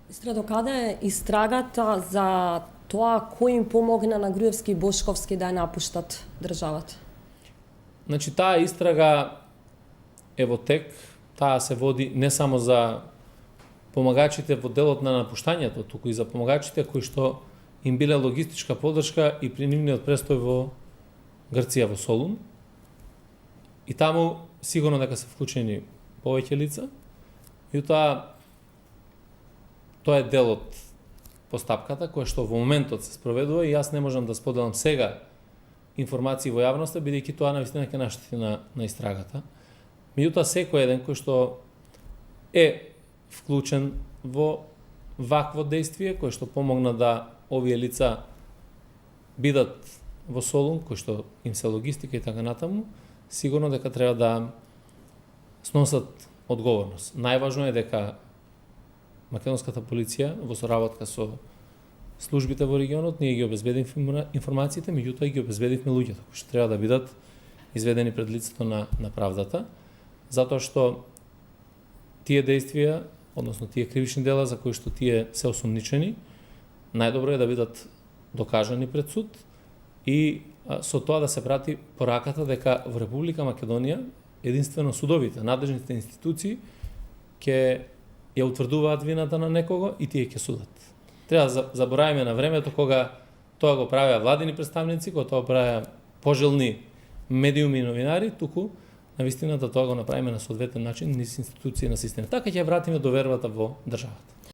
Истра, докаде е истрагата за тоа кој им помогна на Груевски и Бошковски да ја напуштат државата? Значи, таа истрага е во тек, таа се води не само за помагачите во делот на напуштањето, туку и за помагачите кои што им биле логистичка поддршка и при нивниот престој во Грција, во Солун. И таму сигурно дека се вклучени повеќе лица. И тоа е дел од постапката која што во моментот се спроведува и јас не можам да споделам сега информации во јавноста, бидејќи тоа навистина ќе наштети на истрагата. Меѓутоа, секој еден кој што е вклучен во вакво действие, кој што помогна да овие лица бидат во Солун, кој што им се логистика и така натаму, сигурно дека треба да сносат одговорност. Најважно е дека македонската полиција во соработка со службите во регионот ние ги обезбедивме информациите, меѓутоа ги обезбедивме луѓето кои што треба да бидат изведени пред лицето на правдата, затоа што тие действија, односно тие кривични дела за кои што тие се осумничени, најдобро е да бидат докажани пред суд и со тоа да се прати пораката дека во Република Македонија единствено судовите, надлежните институции ќе ја утврдуваат вината на некого и тие ќе судат. Треба да заборавиме на времето кога тоа го правеа владини представници, кога тоа правеа пожелни медиуми и новинари, туку навистина да тоа го направиме на соодветен начин низ институции на системот. Така ќе ја вратиме довербата во државата.